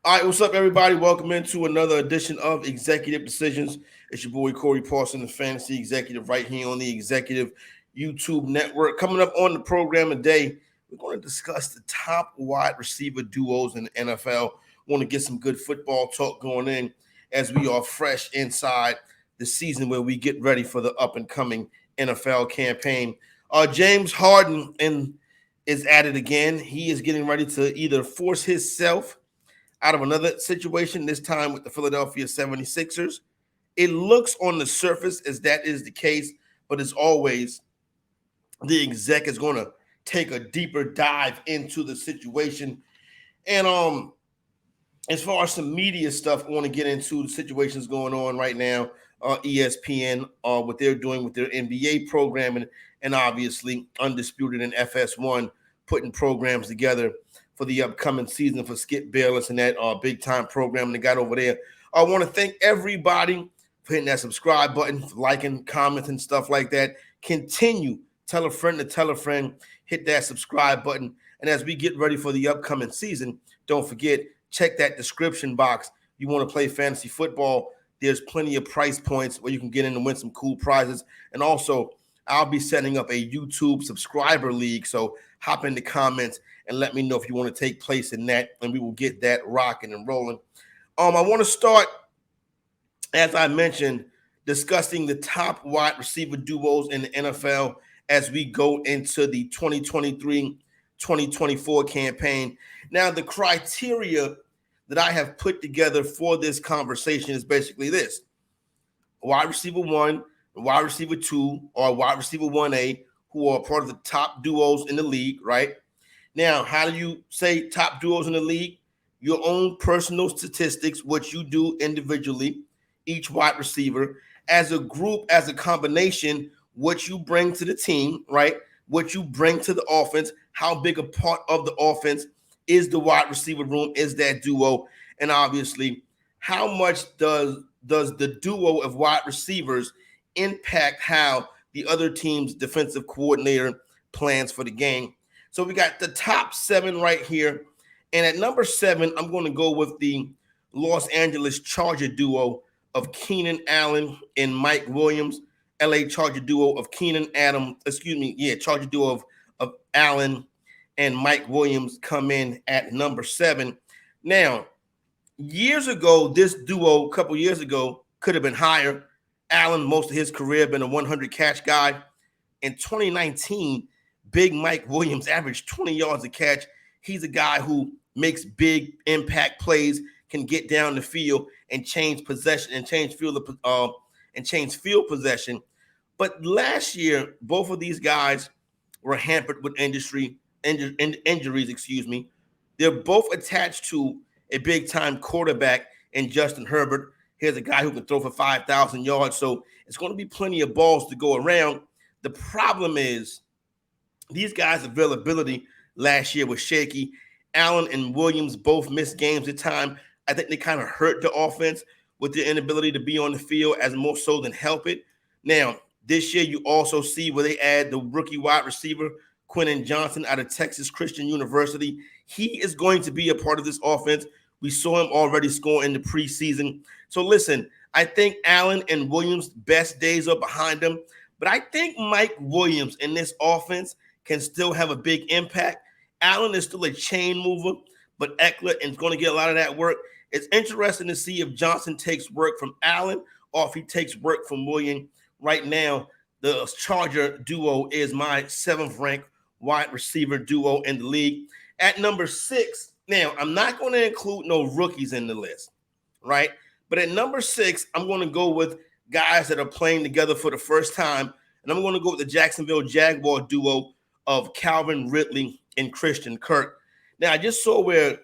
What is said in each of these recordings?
All right, what's up, everybody? Welcome into another edition of Executive Decisions. It's your boy Corey Parson, the fantasy executive, right here on the Executive YouTube Network. Coming up on the program today, we're going to discuss the top wide receiver duos in the NFL. Want to get some good football talk going in as we are fresh inside the season where we get ready for the up and coming NFL campaign. James Harden is at it again. He is getting ready to either force himself out of another situation, this time with the Philadelphia 76ers. It looks on the surface as that is the case, but as always, the exec is going to take a deeper dive into the situation. And as far as some media stuff, I want to get into the situations going on right now. ESPN, what they're doing with their NBA program, and obviously Undisputed and FS1 putting programs together for the upcoming season for Skip Bayless and that big-time program they got over there. I want to thank everybody for hitting that subscribe button, for liking, commenting, stuff like that. Continue. Tell a friend to tell a friend. Hit that subscribe button. And as we get ready for the upcoming season, don't forget, check that description box. You want to play fantasy football, there's plenty of price points where you can get in and win some cool prizes. And also, I'll be setting up a YouTube subscriber league. So hop in the comments and let me know if you want to take place in that, and we will get that rocking and rolling. I want to start, as I mentioned, discussing the top wide receiver duos in the NFL as we go into the 2023-2024 campaign. Now, the criteria that I have put together for this conversation is basically this: wide receiver 1, wide receiver 2, or wide receiver 1A, who are part of the top duos in the league, right? Now, how do you say top duos in the league? Your own personal statistics, what you do individually, each wide receiver, as a group, as a combination, what you bring to the team, right? What you bring to the offense, how big a part of the offense is the wide receiver room, is that duo, and obviously, how much does the duo of wide receivers impact how the other team's defensive coordinator plans for the game? So we got the top 7 right here. And at number 7, I'm going to go with the Los Angeles Charger duo of Keenan Allen and Mike Williams. LA Charger duo of Charger duo of Allen and Mike Williams come in at number 7. Now, years ago, this duo, a couple years ago, could have been higher. Allen, most of his career, been a 100-catch guy. In 2019, Big Mike Williams averaged 20 yards a catch. He's a guy who makes big impact plays, can get down the field and change possession and change field possession. But last year, both of these guys were hampered with injuries. They're both attached to a big-time quarterback in Justin Herbert. Here's a guy who can throw for 5,000 yards, so it's going to be plenty of balls to go around. The problem is these guys' availability last year was shaky. Allen and Williams both missed games at time. I think they kind of hurt the offense with their inability to be on the field as more so than help it. Now, this year you also see where they add the rookie wide receiver, Quentin Johnson out of Texas Christian University. He is going to be a part of this offense. We saw him already score in the preseason. So listen, I think Allen and Williams' best days are behind them, but I think Mike Williams in this offense can still have a big impact. Allen is still a chain mover, but Eckler is going to get a lot of that work. It's interesting to see if Johnson takes work from Allen or if he takes work from Williams. Right now, the Charger duo is my 7th-ranked wide receiver duo in the league. At number 6, now, I'm not going to include no rookies in the list, right? But at number 6, I'm going to go with guys that are playing together for the first time, and I'm going to go with the Jacksonville Jaguar duo of Calvin Ridley and Christian Kirk. Now, I just saw where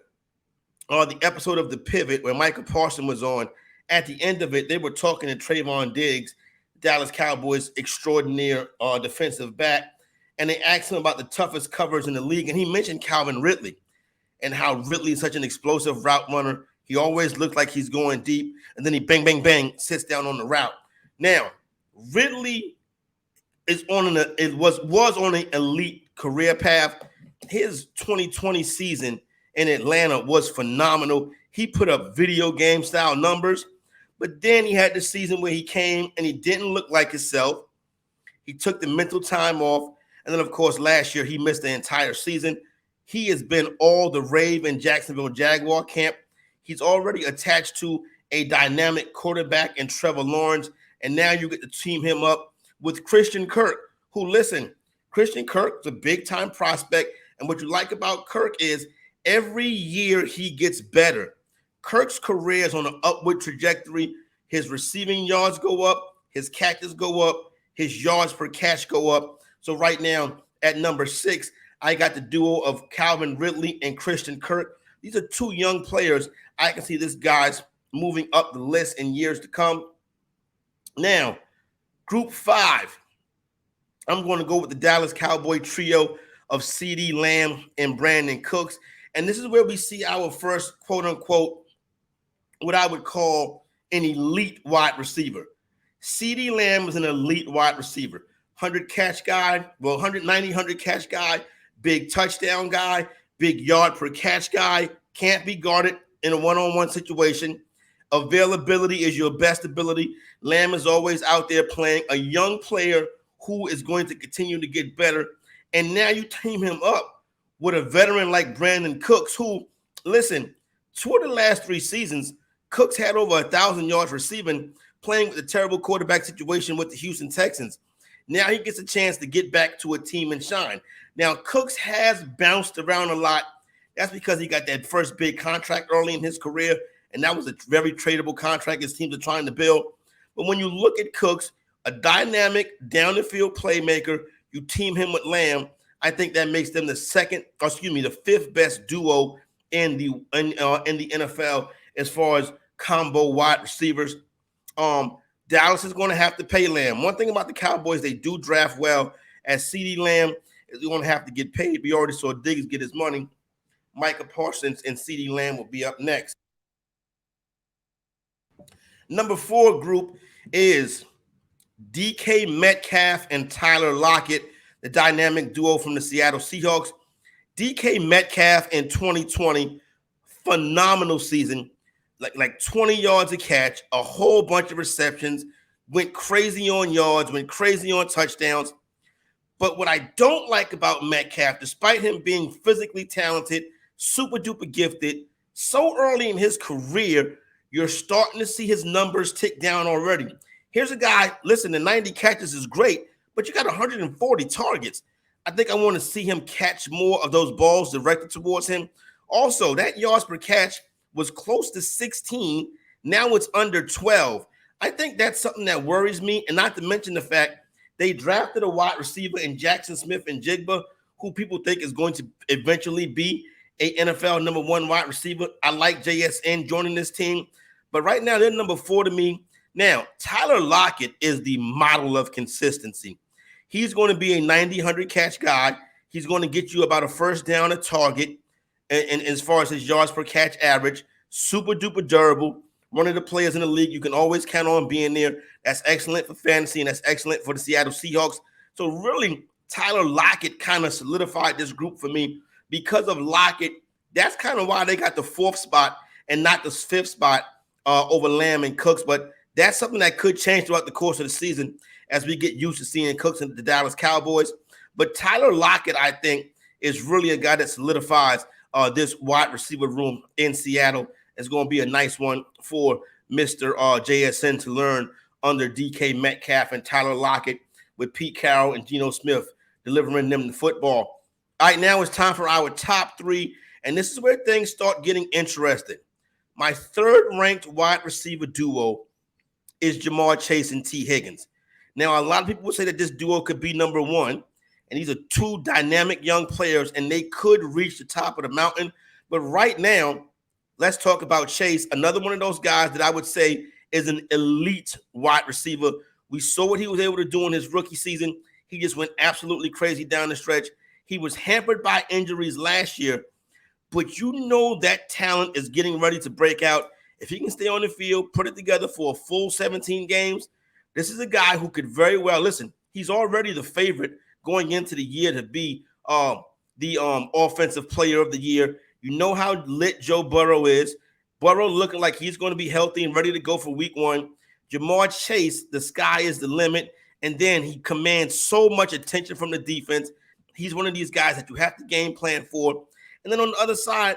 the episode of The Pivot where Michael Parsons was on, at the end of it, they were talking to Trayvon Diggs, Dallas Cowboys extraordinaire defensive back, and they asked him about the toughest covers in the league, and he mentioned Calvin Ridley and how Ridley is such an explosive route runner. He always looks like he's going deep, and then he bang, bang, bang, sits down on the route. Now, Ridley is was on an elite career path. His 2020 season in Atlanta was phenomenal. He put up video game style numbers, but then he had the season where he came and he didn't look like himself. He took the mental time off. And then, of course, last year he missed the entire season. He has been all the rave in Jacksonville Jaguar camp. He's already attached to a dynamic quarterback in Trevor Lawrence. And now you get to team him up with Christian Kirk, who, listen, Christian Kirk's a big-time prospect. And what you like about Kirk is every year he gets better. Kirk's career is on an upward trajectory. His receiving yards go up. His catches go up. His yards per catch go up. So right now at number 6, I got the duo of Calvin Ridley and Christian Kirk. These are two young players. I can see this guy's moving up the list in years to come. Now, Group 5, I'm going to go with the Dallas Cowboy trio of CeeDee Lamb and Brandon Cooks. And this is where we see our first, quote-unquote, what I would call an elite wide receiver. CeeDee Lamb is an elite wide receiver. 100-catch guy, 100-catch guy, big touchdown guy, big yard per catch guy, can't be guarded in a one-on-one situation. Availability is your best ability. Lamb is always out there playing, a young player who is going to continue to get better. And now you team him up with a veteran like Brandon Cooks, who, listen, 2 of the last 3 seasons, Cooks had over 1,000 yards receiving, playing with a terrible quarterback situation with the Houston Texans. Now he gets a chance to get back to a team and shine. Now, Cooks has bounced around a lot. That's because he got that first big contract early in his career, and that was a very tradable contract his teams are trying to build. But when you look at Cooks, a dynamic down-the-field playmaker, you team him with Lamb, I think that makes them the 5th best duo in the NFL as far as combo wide receivers. Dallas is going to have to pay Lamb. One thing about the Cowboys, they do draft well. As CeeDee Lamb is going to have to get paid. We already saw Diggs get his money. Micah Parsons and CeeDee Lamb will be up next. Number 4 group is DK Metcalf and Tyler Lockett, the dynamic duo from the Seattle Seahawks. DK Metcalf in 2020, phenomenal season. Like 20 yards a catch, a whole bunch of receptions, went crazy on yards, went crazy on touchdowns. But what I don't like about Metcalf, despite him being physically talented, super duper gifted, so early in his career, you're starting to see his numbers tick down already. Here's a guy, listen, the 90 catches is great, but you got 140 targets. I think I want to see him catch more of those balls directed towards him. Also, that yards per catch was close to 16. Now it's under 12. I think that's something that worries me, and not to mention the fact they drafted a wide receiver in Jackson Smith-Njigba, who people think is going to eventually be a NFL number 1 wide receiver. I like JSN joining this team, but right now they're number 4 to me. Now, Tyler Lockett is the model of consistency. He's going to be a 90, 100-catch guy. He's going to get you about a first down a target. And as far as his yards per catch average, super duper durable, one of the players in the league you can always count on being there. That's excellent for fantasy, and that's excellent for the Seattle Seahawks. So really, Tyler Lockett kind of solidified this group for me. Because of Lockett, that's kind of why they got the 4th spot and not the 5th spot over Lamb and Cooks. But that's something that could change throughout the course of the season as we get used to seeing Cooks and the Dallas Cowboys. But Tyler Lockett, I think, is really a guy that solidifies this wide receiver room in Seattle. Is going to be a nice one for Mr. JSN to learn under DK Metcalf and Tyler Lockett, with Pete Carroll and Geno Smith delivering them the football. All right, now it's time for our top 3, and this is where things start getting interesting. My 3rd-ranked wide receiver duo is Jamar Chase and T. Higgins. Now, a lot of people will say that this duo could be number 1, and these are 2 dynamic young players, and they could reach the top of the mountain. But right now, let's talk about Chase, another one of those guys that I would say is an elite wide receiver. We saw what he was able to do in his rookie season. He just went absolutely crazy down the stretch. He was hampered by injuries last year, but you know that talent is getting ready to break out. If he can stay on the field, put it together for a full 17 games, this is a guy who could very well, listen, he's already the favorite going into the year to be the offensive player of the year. You know how lit Joe Burrow is. Burrow looking like he's going to be healthy and ready to go for week 1. Jamar Chase, the sky is the limit. And then he commands so much attention from the defense. He's one of these guys that you have to game plan for. And then on the other side,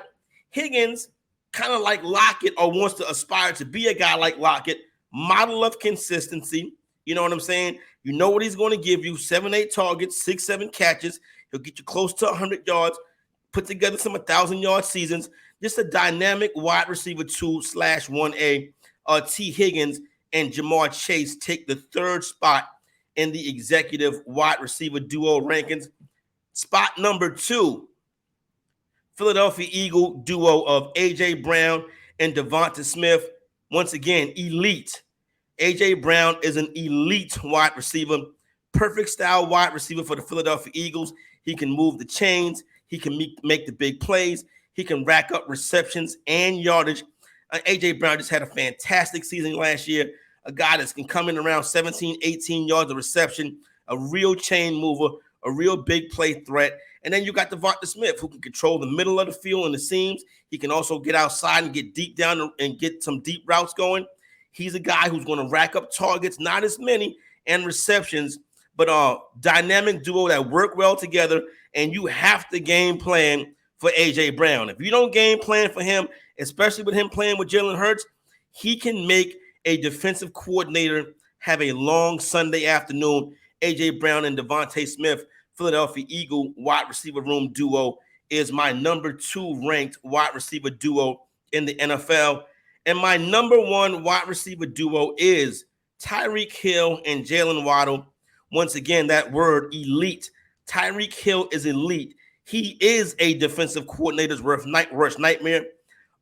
Higgins, kind of like Lockett, or wants to aspire to be a guy like Lockett, model of consistency. You know what I'm saying? You know what he's going to give you: 7-8 targets, 6-7 catches. He'll get you close to 100 yards, put together some 1,000-yard seasons. Just a dynamic wide receiver 2/1A. T. Higgins and Jamar Chase take the 3rd spot in the executive wide receiver duo rankings. Spot number 2, Philadelphia Eagle duo of A.J. Brown and DeVonta Smith. Once again, elite. A.J. Brown is an elite wide receiver, perfect style wide receiver for the Philadelphia Eagles. He can move the chains. He can make the big plays. He can rack up receptions and yardage. A.J. Brown just had a fantastic season last year. A guy that can come in around 17, 18 yards of reception, a real chain mover, a real big play threat. And then you got DeVonta Smith, who can control the middle of the field and the seams. He can also get outside and get deep down and get some deep routes going. He's a guy who's going to rack up targets, not as many, and receptions, but a dynamic duo that work well together. And you have to game plan for A.J. Brown. If you don't game plan for him, especially with him playing with Jalen Hurts, he can make a defensive coordinator have a long Sunday afternoon. A.J. Brown and DeVonta Smith, Philadelphia Eagle wide receiver room duo, is my number 2 ranked wide receiver duo in the NFL. And my number 1 wide receiver duo is Tyreek Hill and Jalen Waddle. Once again, that word elite. Tyreek Hill is elite. He is a defensive coordinator's worst nightmare.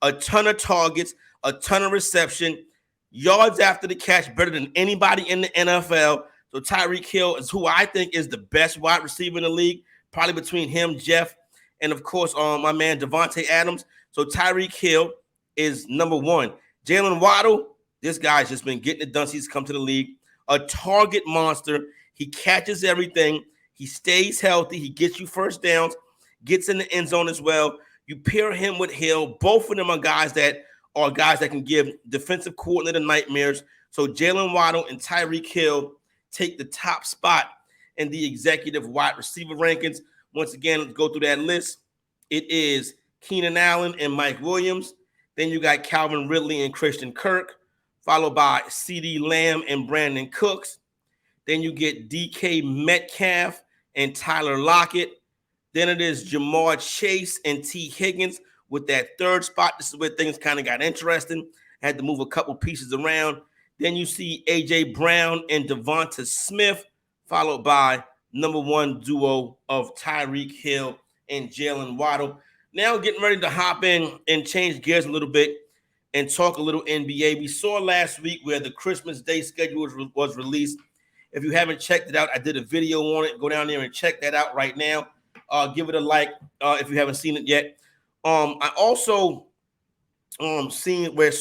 A ton of targets, a ton of reception, yards after the catch better than anybody in the NFL. So Tyreek Hill is who I think is the best wide receiver in the league, probably between him, Jeff, and of course my man Devontae Adams. So Tyreek Hill is number 1. Jalen Waddle, this guy's just been getting it done since he's come to the league. A target monster. He catches everything. He stays healthy. He gets you first downs, gets in the end zone as well. You pair him with Hill. Both of them are guys that can give defensive coordinator nightmares. So Jalen Waddle and Tyreek Hill take the top spot in the executive wide receiver rankings. Once again, let's go through that list. It is Keenan Allen and Mike Williams. Then you got Calvin Ridley and Christian Kirk, followed by CeeDee Lamb and Brandon Cooks. Then you get DK Metcalf and Tyler Lockett. Then it is Jamar Chase and T. Higgins with that 3rd spot. This is where things kind of got interesting. I had to move a couple pieces around. Then you see A.J. Brown and DeVonta Smith, followed by number 1 duo of Tyreek Hill and Jalen Waddle. Now getting ready to hop in and change gears a little bit and talk a little NBA. We saw last week where the Christmas Day schedule was released. If you haven't checked it out, I did a video on it. Go down there and check that out right now. Give it a like if you haven't seen it yet. I also seen where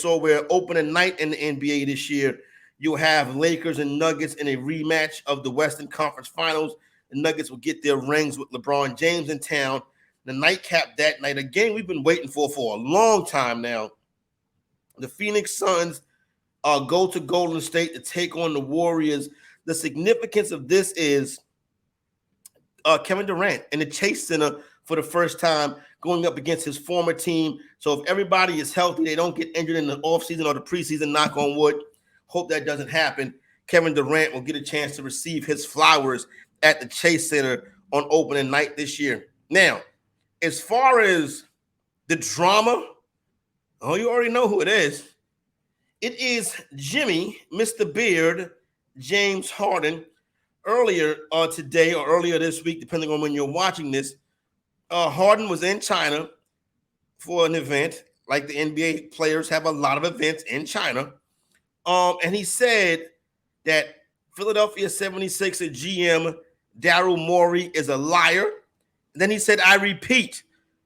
opening night in the NBA this year, you'll have Lakers and Nuggets in a rematch of the Western Conference Finals. The Nuggets will get their rings with LeBron James in town. The nightcap that night, a game we've been waiting for a long time now. The Phoenix Suns go to Golden State to take on the Warriors. The significance of this is Kevin Durant in the Chase Center for the first time, going up against his former team. So if everybody is healthy, they don't get injured in the offseason or the preseason, knock on wood. Hope that doesn't happen. Kevin Durant will get a chance to receive his flowers at the Chase Center on opening night this year. Now, as far as the drama, you already know who it is. It is Jimmy, Mr. Beard, James Harden. Earlier today or earlier this week, depending on when you're watching this, Harden was in China for an event. Like the NBA players have a lot of events in China. And he said that Philadelphia 76er GM Daryl Morey is a liar. Then he said, I repeat,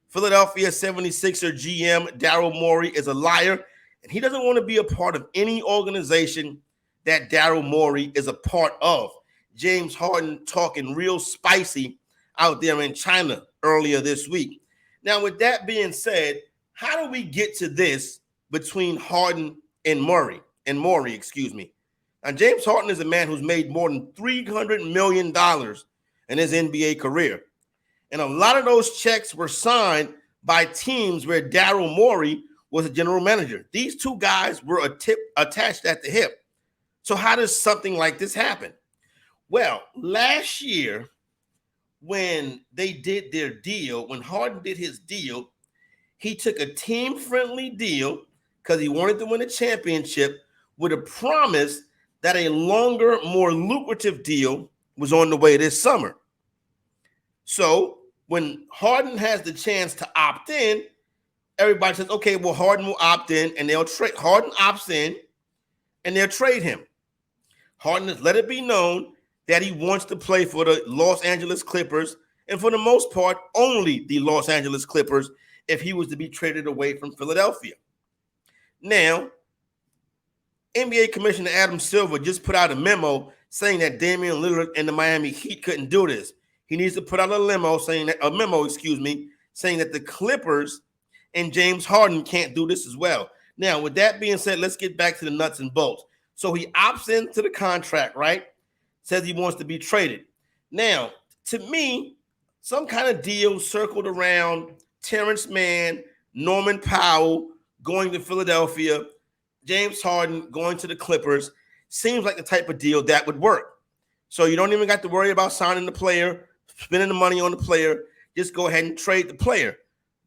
Philadelphia 76er GM Daryl Morey is a liar. And he doesn't want to be a part of any organization that Daryl Morey is a part of. James Harden talking real spicy out there in China earlier this week. Now, with that being said, how do we get to this between Harden and Murray? Excuse me. Now, James Harden is a man who's made more than $300 million in his NBA career. And a lot of those checks were signed by teams where Daryl Morey was a general manager. These two guys were attached at the hip. So how does something like this happen? Well, last year, when they did their deal, when Harden did his deal, he took a team-friendly deal because he wanted to win a championship with a promise that a longer, more lucrative deal was on the way this summer. So when Harden has the chance to opt in, everybody says, okay, well, Harden will opt in and they'll trade. Harden opts in and they'll trade him. Harden has let it be known that he wants to play for the Los Angeles Clippers, and for the most part, only the Los Angeles Clippers if he was to be traded away from Philadelphia. Now, NBA Commissioner Adam Silver just put out a memo saying that Damian Lillard and the Miami Heat couldn't do this. He needs to put out a memo saying that the Clippers and James Harden can't do this as well. Now, with that being said, let's get back to the nuts and bolts. So he opts into the contract, right? Says he wants to be traded. Now, to me, some kind of deal circled around Terrence Mann, Norman Powell going to Philadelphia, James Harden going to the Clippers seems like the type of deal that would work. So you don't even got to worry about signing the player, spending the money on the player. Just go ahead and trade the player.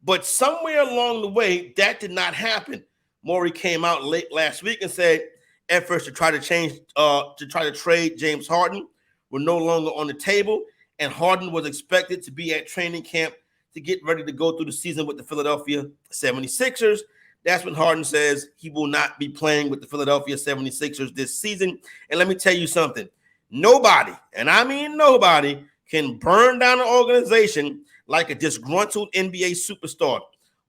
But somewhere along the way, that did not happen. Morey came out late last week and said efforts to try to trade James Harden were no longer on the table, and Harden was expected to be at training camp to get ready to go through the season with the Philadelphia 76ers. That's when Harden says he will not be playing with the Philadelphia 76ers this season. And let me tell you something. Nobody, and I mean nobody, can burn down an organization like a disgruntled NBA superstar.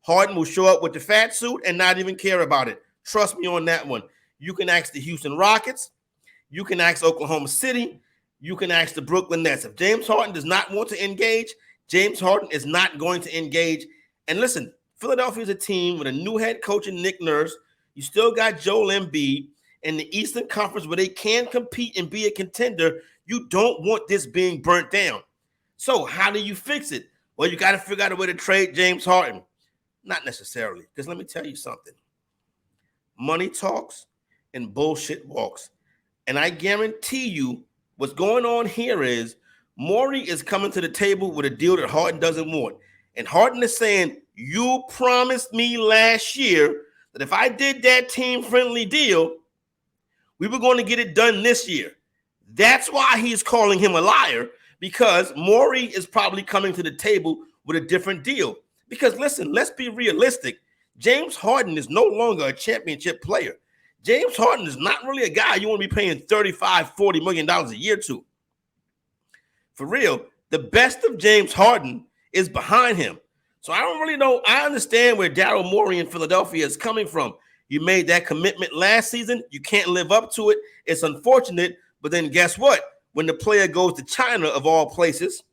Harden will show up with the fat suit and not even care about it. Trust me on that one. You can ask the Houston Rockets. You can ask Oklahoma City. You can ask the Brooklyn Nets. If James Harden does not want to engage, James Harden is not going to engage. And listen, Philadelphia is a team with a new head coach in Nick Nurse. You still got Joel Embiid in the Eastern Conference where they can compete and be a contender. You don't want this being burnt down. So how do you fix it? Well, you got to figure out a way to trade James Harden. Not necessarily, because let me tell you something. Money talks and bullshit walks. And I guarantee you what's going on here is Morey is coming to the table with a deal that Harden doesn't want. And Harden is saying, you promised me last year that if I did that team-friendly deal, we were going to get it done this year. That's why he's calling him a liar, because Morey is probably coming to the table with a different deal. Because listen, let's be realistic. James Harden is no longer a championship player. James Harden is not really a guy you want to be paying $35, $40 million a year to. For real, the best of James Harden is behind him. So I don't really know. I understand where Daryl Morey in Philadelphia is coming from. You made that commitment last season. You can't live up to it. It's unfortunate. But then guess what? When the player goes to China, of all places,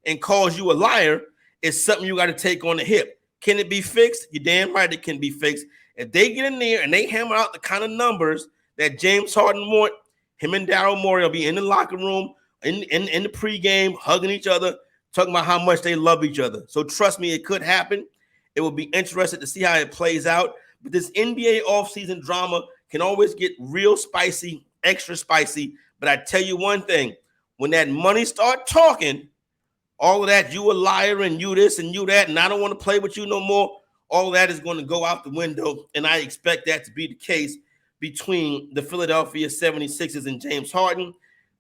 and calls you a liar, it's something you got to take on the hip. Can it be fixed? You're damn right it can be fixed. If they get in there and they hammer out the kind of numbers that James Harden want, him and Daryl Morey will be in the locker room, in the pregame, hugging each other, talking about how much they love each other. So trust me, it could happen. It will be interesting to see how it plays out. But this NBA offseason drama can always get real spicy, extra spicy. But I tell you one thing, when that money start talking, all of that, you a liar and you this and you that, and I don't want to play with you no more, all of that is going to go out the window. And I expect that to be the case between the Philadelphia 76ers and James Harden.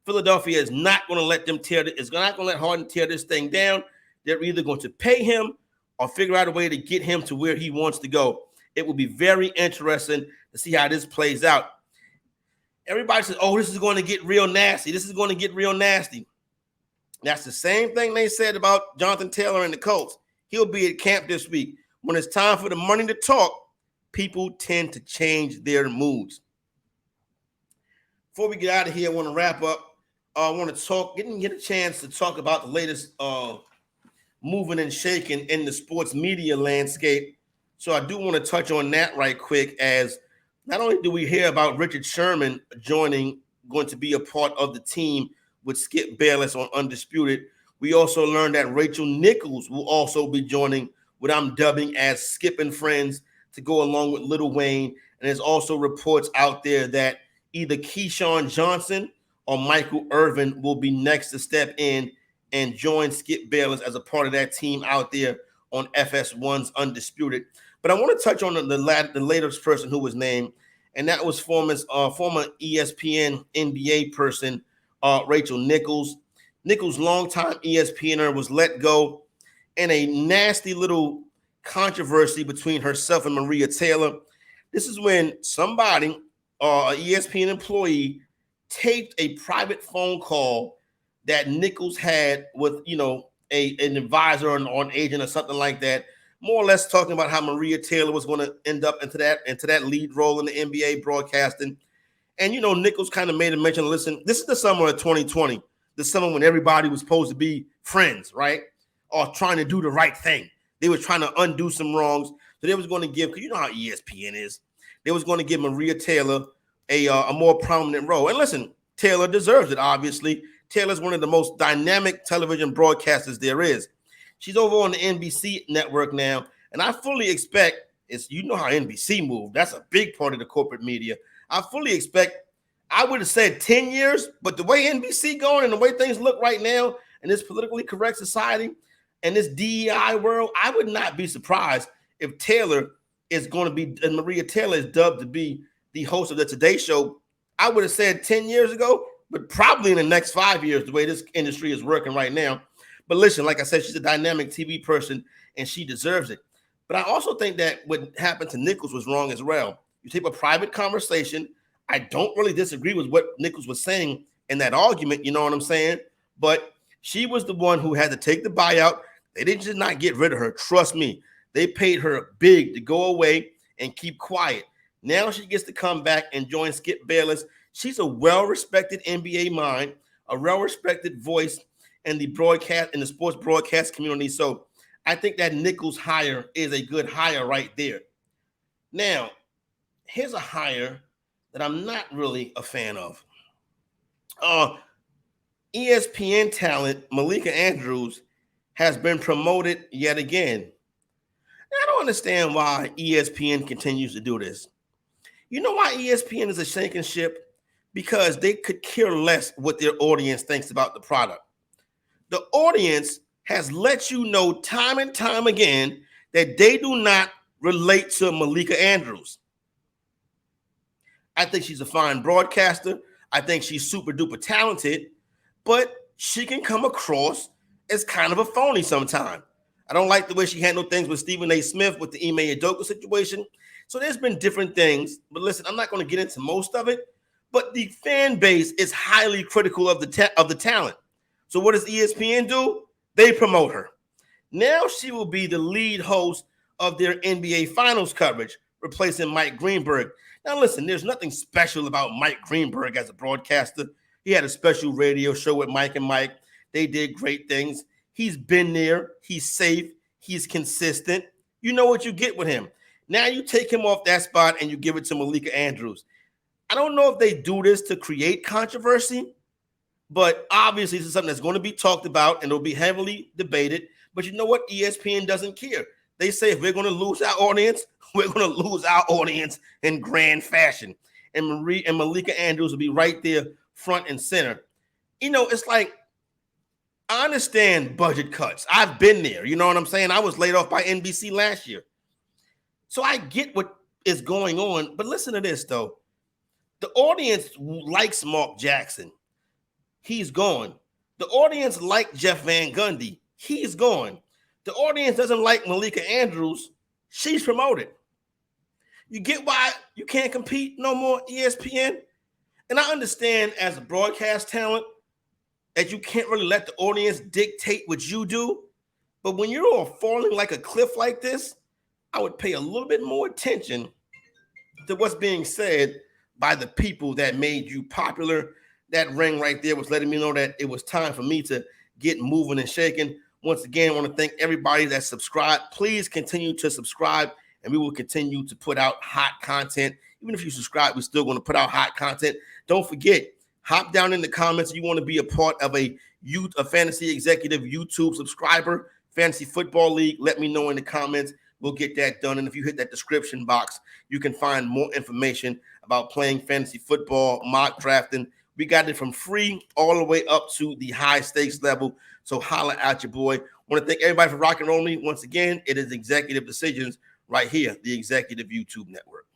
Philadelphia is not going to let them not going to let Harden tear this thing down. They're either going to pay him or figure out a way to get him to where he wants to go. It will be very interesting to see how this plays out. Everybody says, oh, this is going to get real nasty. This is going to get real nasty. That's the same thing they said about Jonathan Taylor and the Colts. He'll be at camp this week. When it's time for the money to talk, people tend to change their moods. Before we get out of here, I want to wrap up. I want to talk, didn't get a chance to talk about the latest moving and shaking in the sports media landscape. So I do want to touch on that right quick, as not only do we hear about Richard Sherman going to be a part of the team with Skip Bayless on Undisputed, we also learned that Rachel Nichols will also be joining what I'm dubbing as Skip and Friends to go along with Lil Wayne. And there's also reports out there that either Keyshawn Johnson or Michael Irvin will be next to step in and join Skip Bayless as a part of that team out there on FS1's Undisputed. But I want to touch on the latest person who was named, and that was former ESPN NBA person, Rachel Nichols. Nichols' longtime ESPNer was let go in a nasty little controversy between herself and Maria Taylor. This is when somebody, an ESPN employee, taped a private phone call that Nichols had with, an advisor or an agent or something like that, more or less talking about how Maria Taylor was going to end up into that lead role in the NBA broadcasting. And, Nichols kind of made a mention, listen, this is the summer of 2020, the summer when everybody was supposed to be friends, right? Or trying to do the right thing. They were trying to undo some wrongs. So they was going to give, because you know how ESPN is, they was going to give Maria Taylor a more prominent role. And listen, Taylor deserves it, obviously. Taylor's one of the most dynamic television broadcasters there is. She's over on the NBC network now, and I fully expect, you know how NBC moved. That's a big part of the corporate media. I fully expect, I would have said 10 years, but the way NBC going and the way things look right now in this politically correct society and this DEI world, I would not be surprised if Taylor is going to be, and Maria Taylor is dubbed to be the host of the Today Show. I would have said 10 years ago, but probably in the next 5 years, the way this industry is working right now. But listen, like I said, she's a dynamic TV person, and she deserves it. But I also think that what happened to Nichols was wrong as well. You take a private conversation. I don't really disagree with what Nichols was saying in that argument, you know what I'm saying? But she was the one who had to take the buyout. They didn't just not get rid of her. Trust me. They paid her big to go away and keep quiet. Now she gets to come back and join Skip Bayless. She's a well-respected NBA mind, a well-respected voice in the sports broadcast community. So I think that Nichols hire is a good hire right there. Now, here's a hire that I'm not really a fan of. ESPN talent Malika Andrews has been promoted yet again. I don't understand why ESPN continues to do this. You know why ESPN is a sinking ship? Because they could care less what their audience thinks about the product. The audience has let you know time and time again that they do not relate to Malika Andrews. I think she's a fine broadcaster. I think she's super duper talented, but she can come across as kind of a phony sometimes. I don't like the way she handled things with Stephen A. Smith with the Ime Udoka situation. So there's been different things, but listen, I'm not going to get into most of it, but the fan base is highly critical of the talent. So what does ESPN do? They promote her. Now she will be the lead host of their NBA Finals coverage, replacing Mike Greenberg. Now listen, there's nothing special about Mike Greenberg as a broadcaster. He had a special radio show with Mike and Mike. They did great things. He's been there. He's safe. He's consistent. You know what you get with him. Now you take him off that spot and you give it to Malika Andrews. I don't know if they do this to create controversy, but obviously this is something that's going to be talked about and it'll be heavily debated. But you know what? ESPN doesn't care. They say if we're going to lose our audience, we're going to lose our audience in grand fashion. And Malika Andrews will be right there front and center. It's like, I understand budget cuts. I've been there. You know what I'm saying? I was laid off by NBC last year. So I get what is going on. But listen to this, though. The audience likes Mark Jackson. He's gone. The audience likes Jeff Van Gundy. He's gone. The audience doesn't like Malika Andrews. She's promoted. You get why you can't compete no more, ESPN? And I understand as a broadcast talent that you can't really let the audience dictate what you do. But when you're all falling like a cliff like this, I would pay a little bit more attention to what's being said by the people that made you popular. That ring right there was letting me know that it was time for me to get moving and shaking. Once again, I want to thank everybody that subscribed. Please continue to subscribe, and we will continue to put out hot content. Even if you subscribe, we're still going to put out hot content. Don't forget, hop down in the comments if you want to be a part of a fantasy executive YouTube subscriber, fantasy football league. Let me know in the comments. We'll get that done. And if you hit that description box, you can find more information about playing fantasy football, mock drafting. We got it from free all the way up to the high stakes level. So holla at your boy. I want to thank everybody for rocking on me. Once again, it is Executive Decisions right here, the Executive YouTube Network.